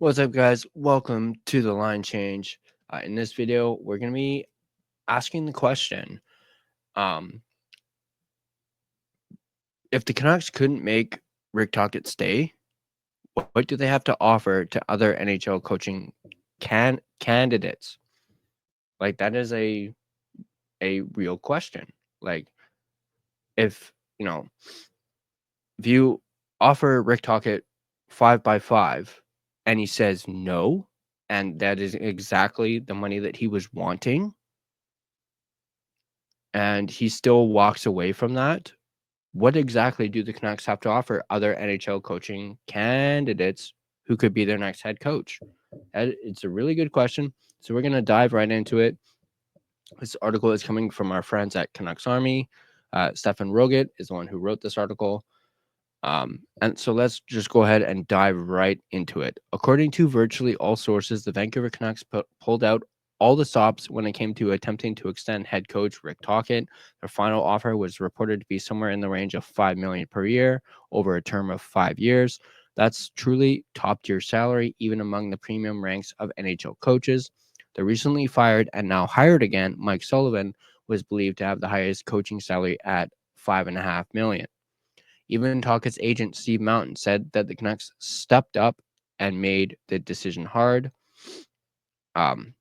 What's up, guys? Welcome to the line change. In this video, we're going to be asking the question, um, if the Canucks couldn't make Rick Tocchet stay, what do they have to offer to other NHL coaching candidates? Like, that is a real question. Like, if if you offer Rick Tocchet 5x5 and he says no, and that is exactly the money that he was wanting, and he still walks away from that, what exactly do the Canucks have to offer other NHL coaching candidates who could be their next head coach? It's a really good question. So we're going to dive right into it. This article is coming from our friends at Canucks Army. Stefan Roget is the one who wrote this article. And so let's just go ahead and dive right into it. According to virtually all sources, the Vancouver Canucks pulled out all the stops when it came to attempting to extend head coach Rick Tocchet. Their final offer was reported to be somewhere in the range of $5 million per year over a term of 5 years. That's truly top-tier salary, even among the premium ranks of NHL coaches. The recently fired and now hired again, Mike Sullivan, was believed to have the highest coaching salary at $5.5 million. Even Tocchet's agent, Steve Mountain, said that the Canucks stepped up and made the decision hard. I'm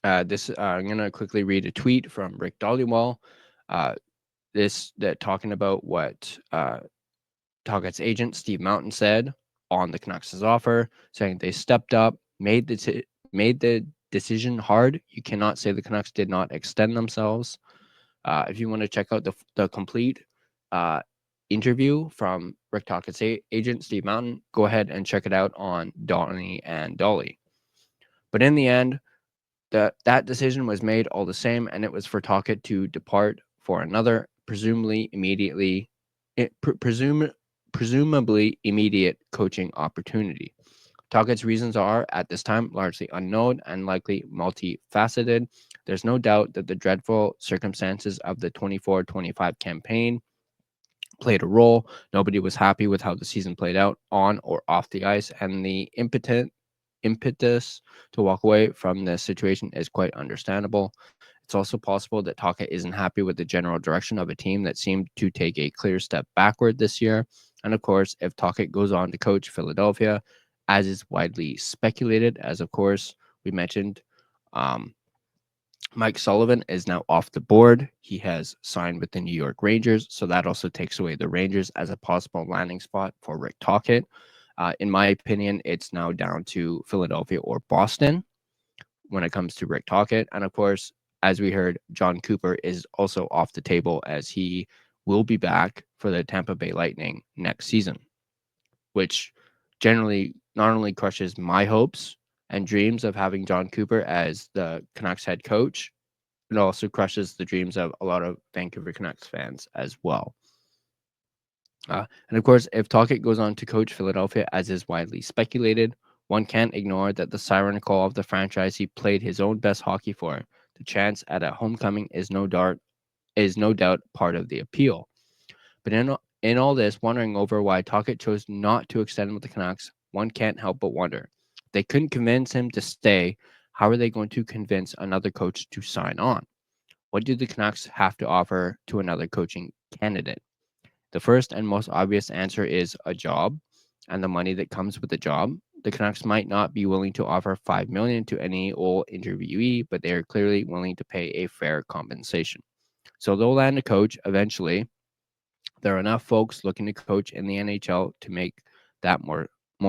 going to quickly read a tweet from Rick Dollywall. Talking about what Tocchet's agent, Steve Mountain, said on the Canucks' offer, saying they stepped up, made the decision hard. You cannot say the Canucks did not extend themselves. If you want to check out the complete interview from Rick Tocchet's agent, Steve Mountain, go ahead and check it out on Donnie and Dolly. But in the end, that decision was made all the same, and it was for Tocchet to depart for another, presumably immediate coaching opportunity. Tocchet's reasons are, at this time, largely unknown and likely multifaceted. There's no doubt that the dreadful circumstances of the 24-25 campaign played a role. Nobody was happy with how the season played out on or off the ice, and the impetus to walk away from this situation is quite understandable. It's also possible that Tocchet isn't happy with the general direction of a team that seemed to take a clear step backward this year. And of course, if Tocchet goes on to coach Philadelphia, as is widely speculated, as of course we mentioned, Mike Sullivan is now off the board. He has signed with the New York Rangers, so that also takes away the Rangers as a possible landing spot for Rick Tocchet. In my opinion, it's now down to Philadelphia or Boston when it comes to Rick Tocchet. And of course, as we heard, John Cooper is also off the table as he will be back for the Tampa Bay Lightning next season, which generally not only crushes my hopes and dreams of having John Cooper as the Canucks head coach, it also crushes the dreams of a lot of Vancouver Canucks fans as well. And of course, if Tocchet goes on to coach Philadelphia, as is widely speculated, one can't ignore that the siren call of the franchise he played his own best hockey for. The chance at a homecoming is no doubt part of the appeal. But in all this, wondering over why Tocchet chose not to extend with the Canucks, one can't help but wonder. If they couldn't convince him to stay, how are they going to convince another coach to sign on? What do the Canucks have to offer to another coaching candidate? The first and most obvious answer is a job and the money that comes with the job. The Canucks might not be willing to offer $5 million to any old interviewee, but they are clearly willing to pay a fair compensation. So they'll land a coach eventually. There are enough folks looking to coach in the NHL to make that more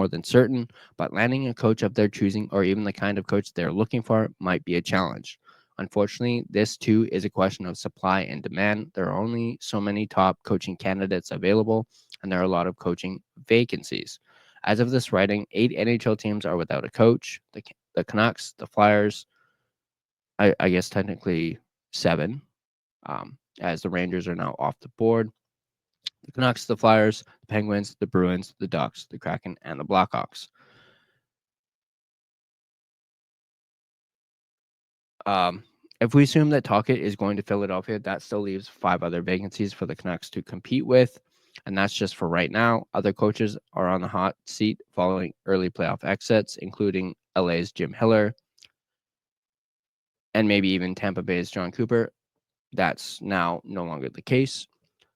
than certain, but landing a coach of their choosing or even the kind of coach they're looking for might be a challenge. Unfortunately, this too is a question of supply and demand. There are only so many top coaching candidates available, and there are a lot of coaching vacancies. As of this writing, 8 NHL teams are without a coach. The Canucks, the Flyers, I guess technically 7, as the Rangers are now off the board. The Canucks, the Flyers, the Penguins, the Bruins, the Ducks, the Kraken, and the Blackhawks. If we assume that Tocchet is going to Philadelphia, that still leaves 5 other vacancies for the Canucks to compete with. And that's just for right now. Other coaches are on the hot seat following early playoff exits, including LA's Jim Hiller and maybe even Tampa Bay's John Cooper. That's now no longer the case.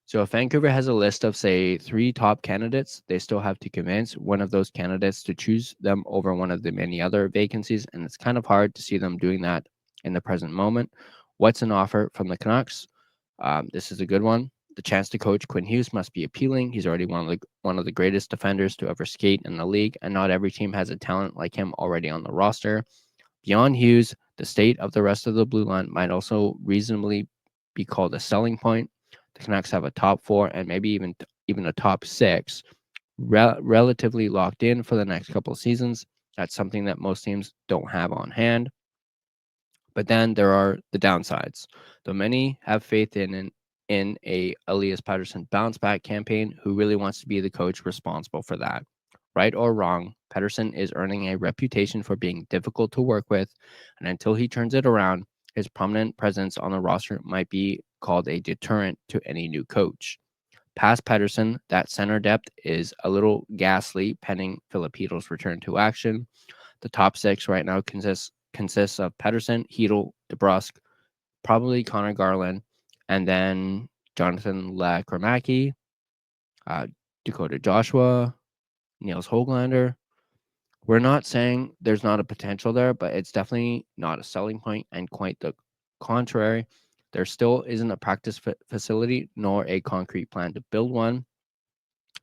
So if Vancouver has a list of, say, 3 top candidates, they still have to convince one of those candidates to choose them over one of the many other vacancies, and it's kind of hard to see them doing that in the present moment. What's an offer from the Canucks? This is a good one. The chance to coach Quinn Hughes must be appealing. He's already one of the greatest defenders to ever skate in the league, and not every team has a talent like him already on the roster. Beyond Hughes, the state of the rest of the blue line might also reasonably be called a selling point. The Canucks have a top 4 and maybe even a top 6 relatively locked in for the next couple of seasons. That's something that most teams don't have on hand. But then there are the downsides. Though many have faith in a Elias Pettersson bounce back campaign, who really wants to be the coach responsible for that? Right or wrong, Pettersson is earning a reputation for being difficult to work with, and until he turns it around, his prominent presence on the roster might be called a deterrent to any new coach. Past Pettersson, that center depth is a little ghastly pending Filipinos' return to action. The top 6 right now consists of Pettersson, Hedl, DeBrusk, probably Connor Garland, and then Jonathan Lacramaki, Dakota Joshua, Niels Höglander. We're not saying there's not a potential there, but it's definitely not a selling point, and quite the contrary. There still isn't a practice facility nor a concrete plan to build one.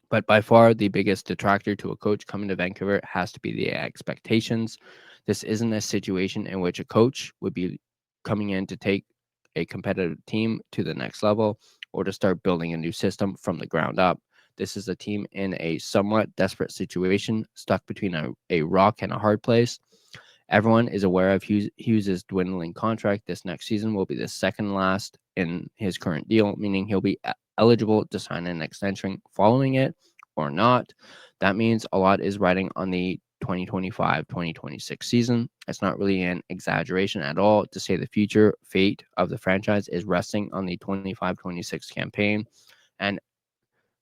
But by far, the biggest detractor to a coach coming to Vancouver has to be the expectations. This isn't a situation in which a coach would be coming in to take a competitive team to the next level or to start building a new system from the ground up. This is a team in a somewhat desperate situation, stuck between a rock and a hard place. Everyone is aware of Hughes' dwindling contract. This next season will be the second last in his current deal, meaning he'll be eligible to sign an extension following it or not. That means a lot is riding on the 2025-2026 season. It's not really an exaggeration at all to say the future fate of the franchise is resting on the 25-26 campaign, and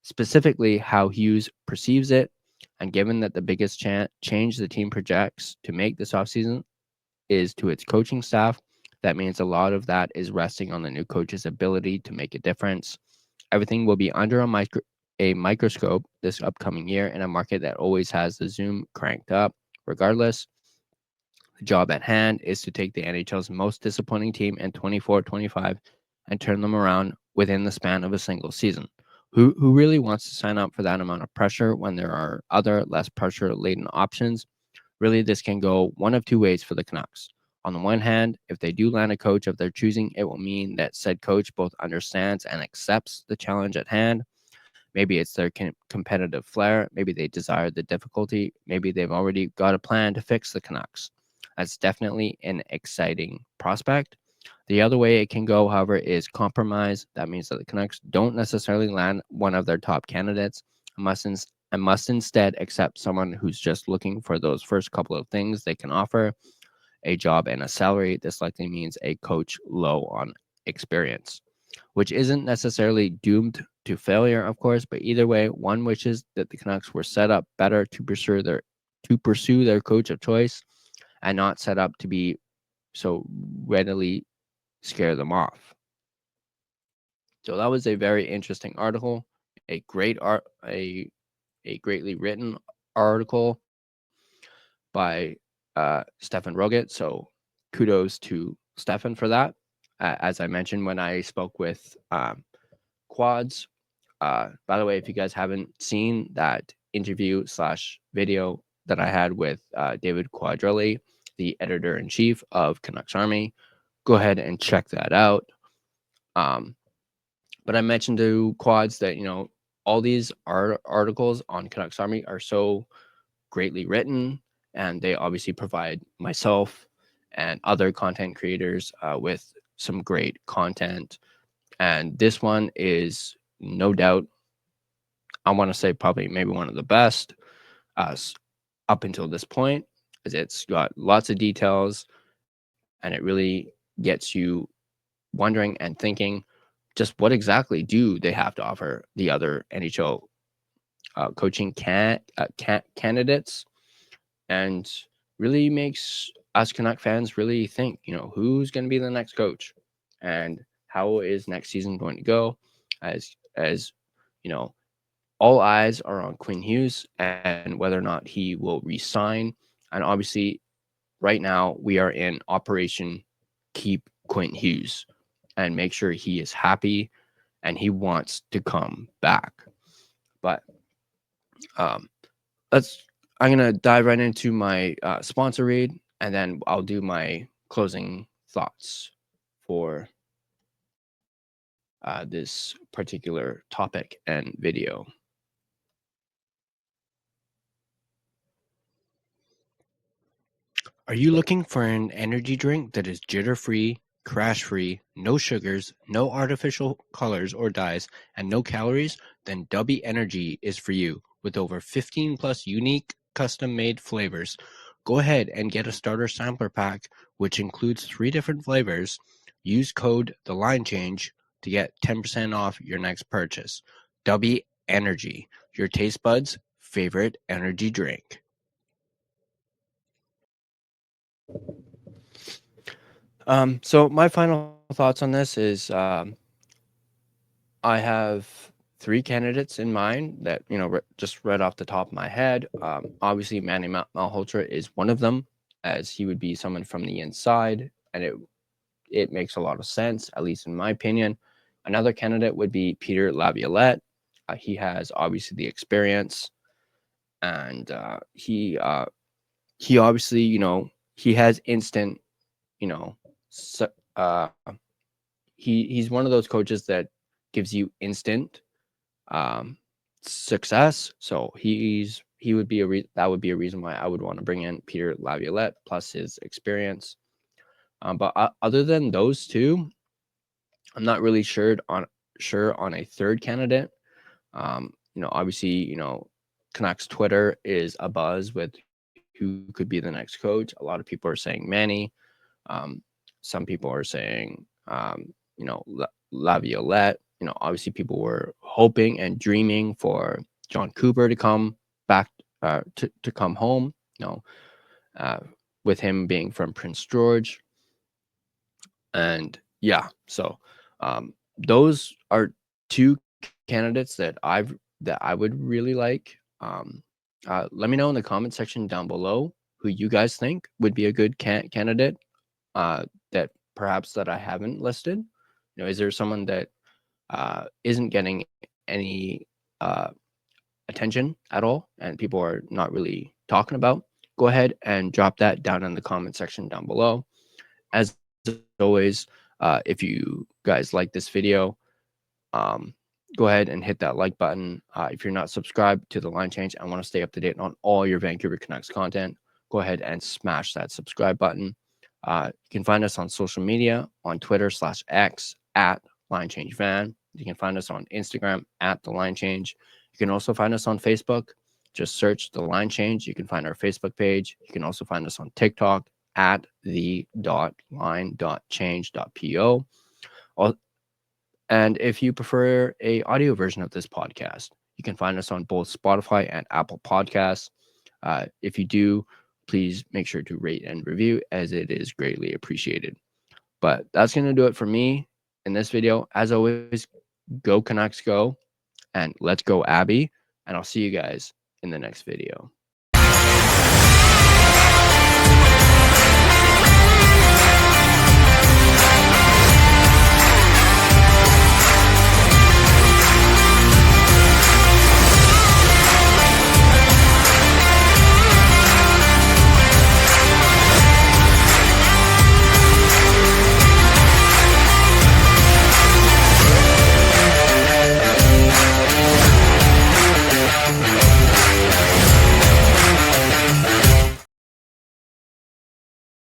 specifically how Hughes perceives it. And given that the biggest change the team projects to make this offseason is to its coaching staff, that means a lot of that is resting on the new coach's ability to make a difference. Everything will be under a microscope this upcoming year in a market that always has the zoom cranked up. Regardless, the job at hand is to take the NHL's most disappointing team in 24-25 and turn them around within the span of a single season. Who really wants to sign up for that amount of pressure when there are other less pressure-laden options? Really, this can go one of 2 ways for the Canucks. On the one hand, if they do land a coach of their choosing, it will mean that said coach both understands and accepts the challenge at hand. Maybe it's their competitive flair. Maybe they desire the difficulty. Maybe they've already got a plan to fix the Canucks. That's definitely an exciting prospect. The other way it can go, however, is compromise. That means that the Canucks don't necessarily land one of their top candidates and must instead accept someone who's just looking for those first couple of things they can offer: a job and a salary. This likely means a coach low on experience, which isn't necessarily doomed to failure, of course, but either way, one wishes that the Canucks were set up better to pursue their coach of choice and not set up to be so readily scare them off. So that was a very interesting article, a greatly written article by Stefan Roget. So kudos to Stefan for that. As I mentioned when I spoke with Quads. By the way, if you guys haven't seen that interview/video that I had with David Quadrelli, the editor-in-chief of Canucks Army, go ahead and check that out. But I mentioned to Quads that, all these articles on Canucks Army are so greatly written, and they obviously provide myself and other content creators with some great content. And this one is no doubt, I want to say probably maybe one of the best up until this point, as it's got lots of details and it really gets you wondering and thinking just what exactly do they have to offer the other NHL coaching candidates, and really makes us Canuck fans really think, who's going to be the next coach and how is next season going to go, as all eyes are on Quinn Hughes and whether or not he will resign. And obviously, right now we are in Operation Keep Quinn Hughes and make sure he is happy and he wants to come back. But I'm gonna dive right into my sponsor read, and then I'll do my closing thoughts for this particular topic and video. Are you looking for an energy drink that is jitter-free, crash-free, no sugars, no artificial colors or dyes, and no calories? Then Dubby Energy is for you. With over 15 plus unique custom-made flavors, go ahead and get a starter sampler pack, which includes 3 different flavors. Use code TheLineChange to get 10% off your next purchase. Dubby Energy, your taste buds' favorite energy drink. So my final thoughts on this is I have 3 candidates in mind that, just right off the top of my head. Obviously, Manny Malhotra is one of them, as he would be someone from the inside, and it makes a lot of sense, at least in my opinion. Another candidate would be Peter Laviolette. He has obviously the experience, and he obviously, he has instant, so, he's one of those coaches that gives you instant success. So he would be that would be a reason why I would want to bring in Peter Laviolette plus his experience. But other than those two, I'm not really sure on a third candidate. Obviously, Canucks Twitter is abuzz with who could be the next coach. A lot of people are saying Manny. Some people are saying, Laviolette. Obviously people were hoping and dreaming for John Cooper to come back, to come home, with him being from Prince George. And yeah, so those are 2 candidates that I would really like. Let me know in the comment section down below who you guys think would be a good candidate, that perhaps that I haven't listed. Is there someone that isn't getting any attention at all and people are not really talking about? Go ahead and drop that down in the comment section down below. As always, if you guys like this video, go ahead and hit that like button. If you're not subscribed to The Line Change and want to stay up to date on all your Vancouver Canucks content, go ahead and smash that subscribe button. You can find us on social media on Twitter/X at LineChangeFan. You can find us on Instagram at The Line Change. You can also find us on Facebook. Just search The Line Change. You can find our Facebook page. You can also find us on TikTok at the.line.change.po. And if you prefer a audio version of this podcast, you can find us on both Spotify and Apple Podcasts. If you do, please make sure to rate and review, as it is greatly appreciated. But that's going to do it for me in this video. As always, go Canucks go, and let's go Abby. And I'll see you guys in the next video.